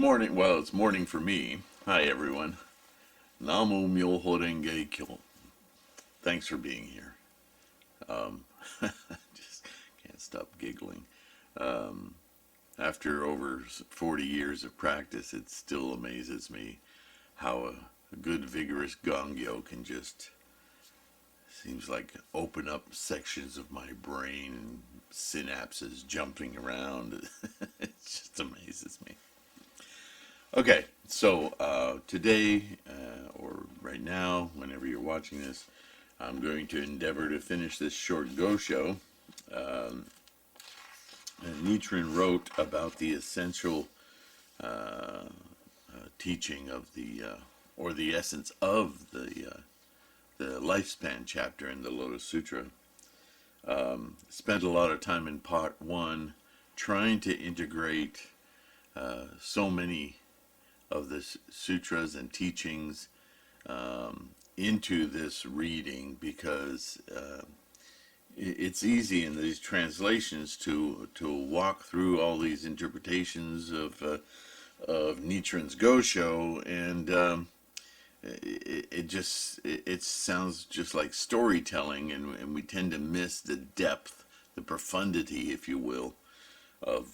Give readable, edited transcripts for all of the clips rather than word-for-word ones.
morning. Well, it's morning for me. Hi, everyone. Namu Myoho Renge Kyo. Thanks for being here. Um, just can't stop giggling. Um, After over 40 years of practice, it still amazes me how a good, vigorous gongyo can just, seems like, open up sections of my brain, synapses jumping around. It just amazes me. Okay, so today, or right now, whenever you're watching this, I'm going to endeavor to finish this short go-show. Um, and Nichiren wrote about the essential teaching of or the essence of the lifespan chapter in the Lotus Sutra. Spent a lot of time in part one trying to integrate so many of the sutras and teachings into this reading, because it's easy in these translations to walk through all these interpretations of Nichiren's Gosho, and it sounds just like storytelling, and we tend to miss the depth, the profundity, if you will, of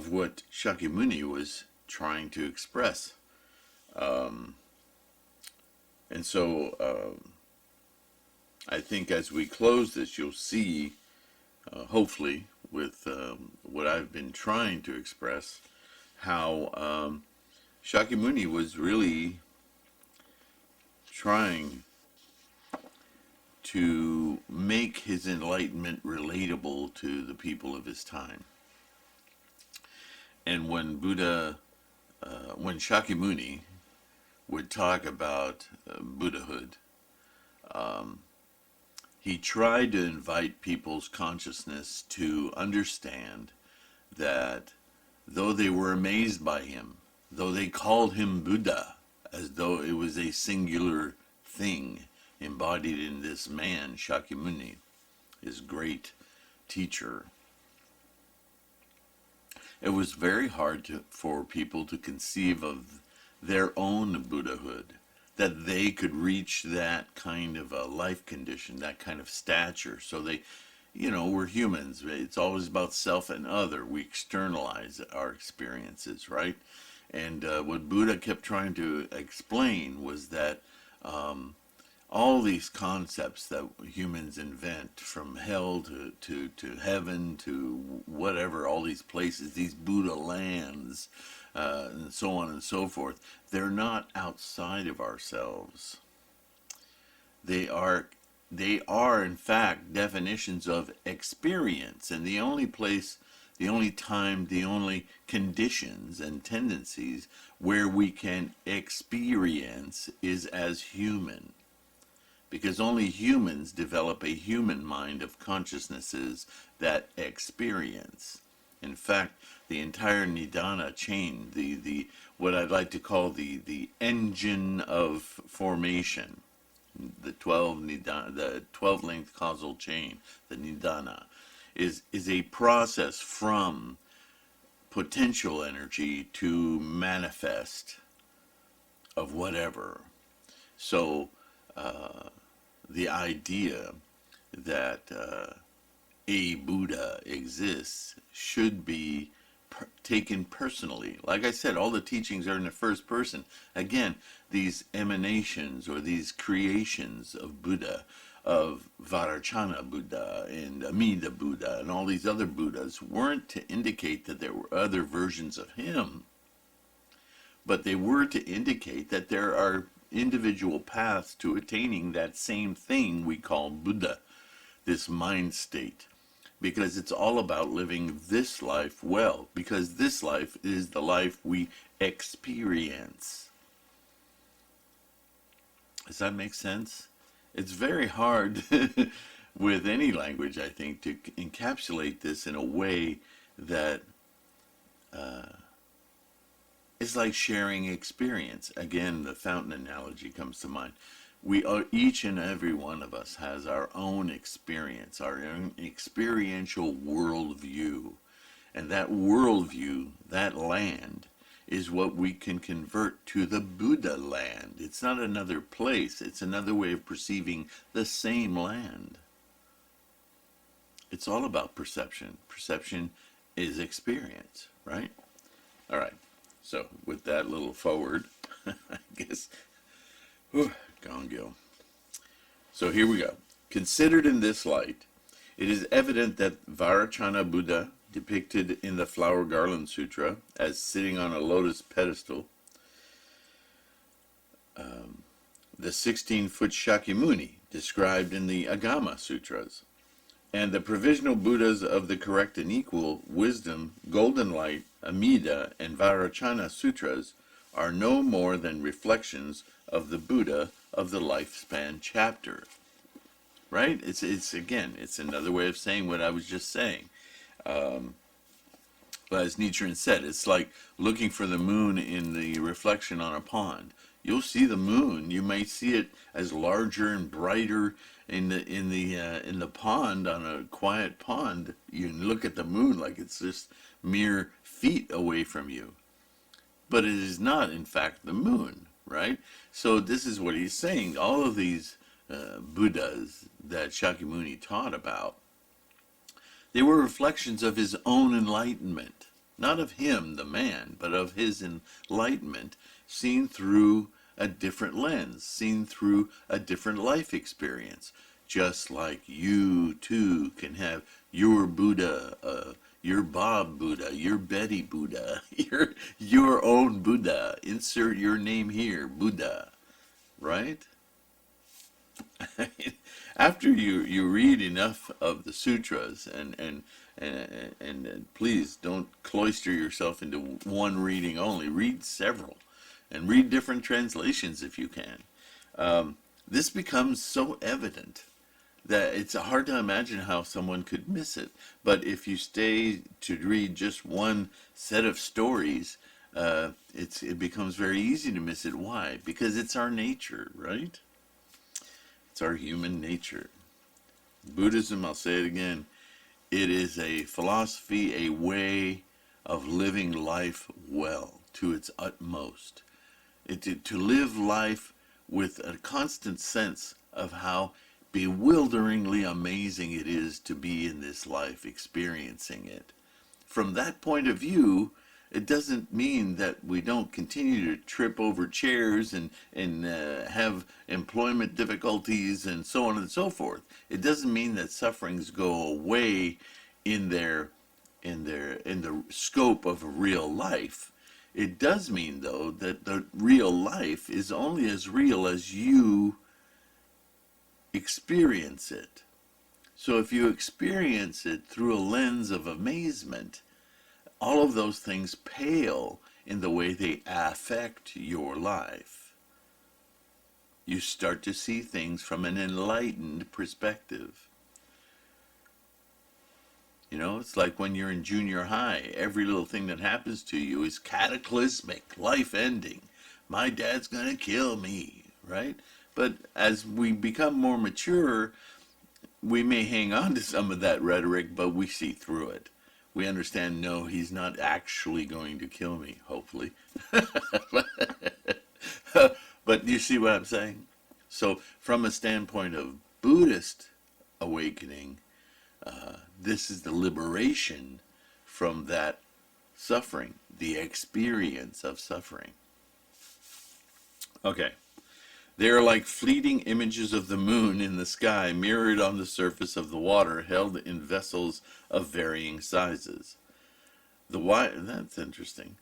what Shakyamuni was trying to express. And so I think as we close this, you'll see, hopefully, with what I've been trying to express, how Shakyamuni was really trying to make his enlightenment relatable to the people of his time. And when when Shakyamuni would talk about Buddhahood, he tried to invite people's consciousness to understand that though they were amazed by him, though they called him Buddha, as though it was a singular thing embodied in this man, Shakyamuni, his great teacher, it was very hard for people to conceive of their own Buddhahood, that they could reach that kind of a life condition, that kind of stature. So they, we're humans. It's always about self and other. We externalize our experiences, right? And what Buddha kept trying to explain was that all these concepts that humans invent, from hell to heaven to whatever, all these places, these Buddha lands, and so on and so forth, they're not outside of ourselves. They are in fact definitions of experience, and the only place, the only time, the only conditions and tendencies where we can experience is as human. Because only humans develop a human mind of consciousnesses that experience. In fact, the entire Nidana chain, the what I'd like to call the engine of formation, the 12 length causal chain, the Nidana, is a process from potential energy to manifest of whatever. So the idea that a Buddha exists should be taken personally. Like I said, all the teachings are in the first person. Again, these emanations or these creations of Buddha, of Vajrayana Buddha and Amida Buddha and all these other Buddhas, weren't to indicate that there were other versions of him, but they were to indicate that there are individual paths to attaining that same thing we call Buddha, this mind state. Because it's all about living this life well, because this life is the life we experience. Does that make sense? It's very hard with any language, I think, to encapsulate this in a way that is like sharing experience. Again, the fountain analogy comes to mind. We are, each and every one of us has our own experience, our own experiential worldview. And that worldview, that land, is what we can convert to the Buddha land. It's not another place, it's another way of perceiving the same land. It's all about perception. Perception is experience, right? All right, so with that little forward, I guess, gone Gil. So here we go. Considered in this light, it is evident that Vajrayana Buddha, depicted in the Flower Garland Sutra as sitting on a lotus pedestal, the 16-foot Shakyamuni, described in the Agama Sutras, and the provisional Buddhas of the correct and equal, wisdom, golden light, Amida, and Vajrayana Sutras are no more than reflections of the Buddha of the lifespan chapter. Right? It's again, it's another way of saying what I was just saying. But as Nichiren said, it's like looking for the moon in the reflection on a pond. You'll see the moon. You may see it as larger and brighter in the pond, on a quiet pond. You can look at the moon like it's just mere feet away from you. But it is not, in fact, the moon, right? So this is what he's saying. All of these Buddhas that Shakyamuni taught about, they were reflections of his own enlightenment, not of him, the man, but of his enlightenment, seen through a different lens, seen through a different life experience. Just like you too can have your Buddha, your Bob Buddha, your Betty Buddha, your own Buddha. Insert your name here, Buddha, right? After you read enough of the sutras, and please don't cloister yourself into one reading only. Read several, and read different translations if you can. This becomes so evident that it's hard to imagine how someone could miss it. But if you stay to read just one set of stories, it becomes very easy to miss it. Why? Because it's our nature, right? It's our human nature. Buddhism, I'll say it again, it is a philosophy, a way of living life well, to its utmost. To live life with a constant sense of how bewilderingly amazing it is to be in this life, experiencing it. From that point of view, it doesn't mean that we don't continue to trip over chairs and have employment difficulties and so on and so forth. It doesn't mean that sufferings go away in the scope of a real life. It does mean, though, that the real life is only as real as you experience it. So if you experience it through a lens of amazement, all of those things pale in the way they affect your life. You start to see things from an enlightened perspective. You know, it's like when you're in junior high, every little thing that happens to you is cataclysmic, life-ending. My dad's gonna kill me, right? But as we become more mature, we may hang on to some of that rhetoric, but we see through it. We understand, no, he's not actually going to kill me, hopefully. But you see what I'm saying? So from a standpoint of Buddhist awakening, this is the liberation from that suffering, the experience of suffering. Okay. They are like fleeting images of the moon in the sky, mirrored on the surface of the water, held in vessels of varying sizes. That's interesting.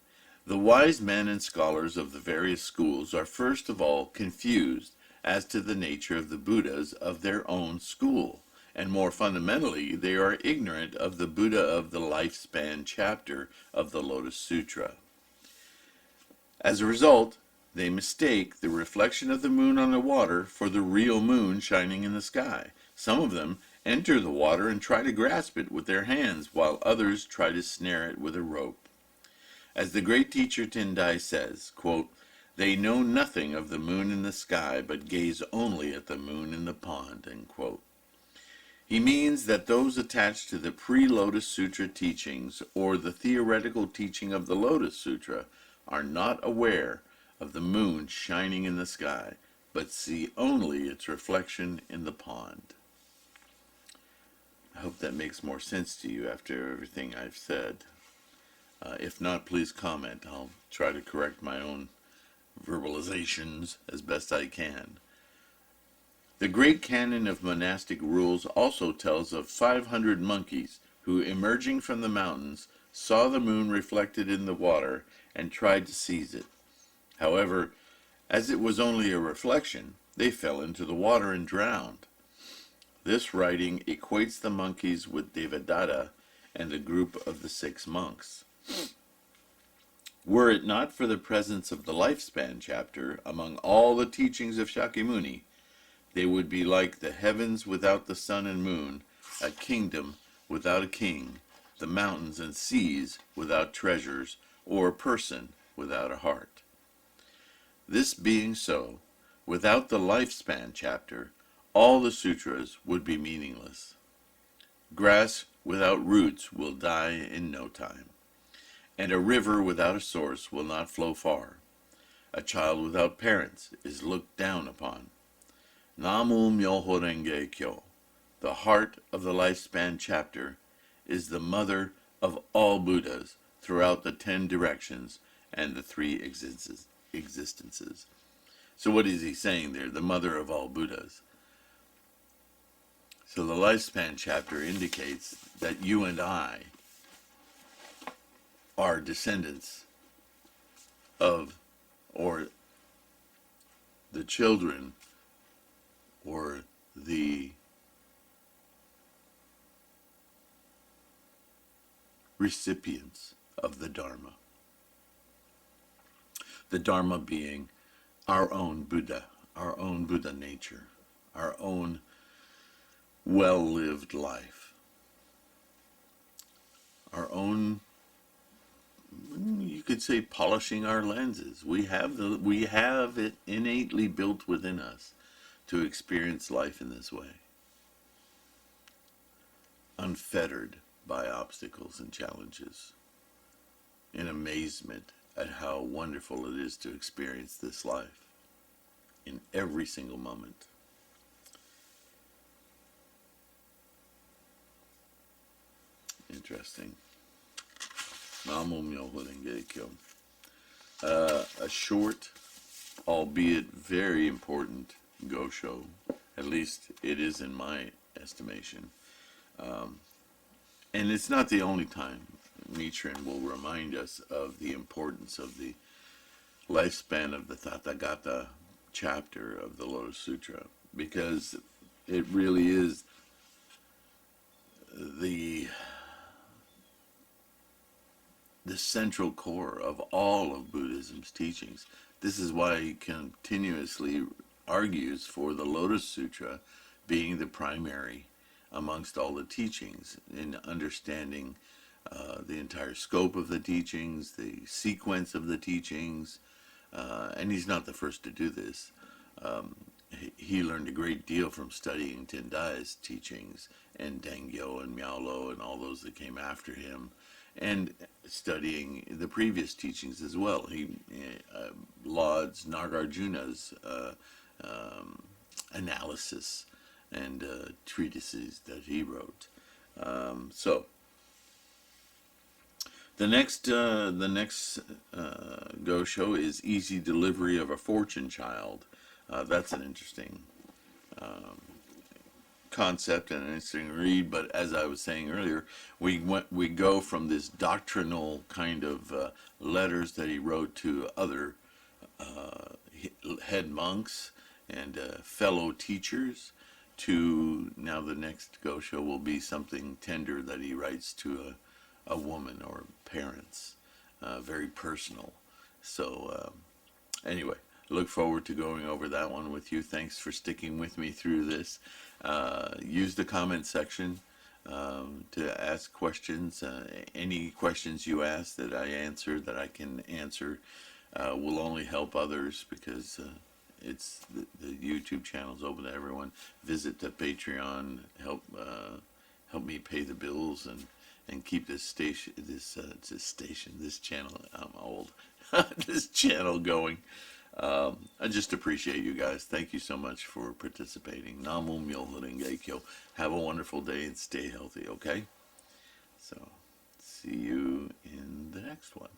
The wise men and scholars of the various schools are first of all confused as to the nature of the Buddhas of their own school, and more fundamentally, they are ignorant of the Buddha of the lifespan chapter of the Lotus Sutra. As a result, they mistake the reflection of the moon on the water for the real moon shining in the sky. Some of them enter the water and try to grasp it with their hands, while others try to snare it with a rope. As the great teacher Tendai says, quote, "They know nothing of the moon in the sky, but gaze only at the moon in the pond," end quote. He means that those attached to the pre-Lotus Sutra teachings or the theoretical teaching of the Lotus Sutra are not aware of the moon shining in the sky, but see only its reflection in the pond. I hope that makes more sense to you after everything I've said. If not, please comment. I'll try to correct my own verbalizations as best I can. The Great Canon of Monastic Rules also tells of 500 monkeys who, emerging from the mountains, saw the moon reflected in the water and tried to seize it. However, as it was only a reflection, they fell into the water and drowned. This writing equates the monkeys with Devadatta and the group of the 6 monks. Were it not for the presence of the lifespan chapter among all the teachings of Shakyamuni, they would be like the heavens without the sun and moon, a kingdom without a king, the mountains and seas without treasures, or a person without a heart. This being so, without the lifespan chapter, all the sutras would be meaningless. Grass without roots will die in no time, and a river without a source will not flow far. A child without parents is looked down upon. Namu Myoho Renge Kyo, the heart of the lifespan chapter, is the mother of all Buddhas throughout the 10 directions and the 3 existences. So what is he saying there? The mother of all Buddhas. So the lifespan chapter indicates that you and I are descendants of, or the children, or the recipients of the Dharma. The Dharma being our own Buddha nature, our own well-lived life, our own, you could say, polishing our lenses. We have it innately built within us to experience life in this way, unfettered by obstacles and challenges, in amazement at how wonderful it is to experience this life in every single moment. Interesting. Namo Myoho Renge Kyo. A short, albeit very important, gosho. At least it is in my estimation. And it's not the only time Nichiren will remind us of the importance of the lifespan of the Tathagata chapter of the Lotus Sutra, because it really is the central core of all of Buddhism's teachings. This is why he continuously argues for the Lotus Sutra being the primary amongst all the teachings in understanding the entire scope of the teachings, the sequence of the teachings, and he's not the first to do this. He learned a great deal from studying Tendai's teachings and Dengyo and Miaolo and all those that came after him, and studying the previous teachings as well. He lauds Nagarjuna's analysis and treatises that he wrote. So the next gosho is easy delivery of a fortune child. That's an interesting concept and an interesting read, but as I was saying earlier, we go from this doctrinal kind of letters that he wrote to other head monks and fellow teachers, to now the next gosho will be something tender that he writes to a woman or parents, very personal. So anyway, look forward to going over that one with you. Thanks for sticking with me through this. Use the comment section to ask questions. Any questions you ask that I answer, that I can answer, will only help others, because it's the YouTube channel is open to everyone. Visit the Patreon, help me pay the bills and keep this channel. I'm old. this channel going. I just appreciate you guys. Thank you so much for participating. Namu Myoho Renge Kyo. Have a wonderful day and stay healthy, okay? So, see you in the next one.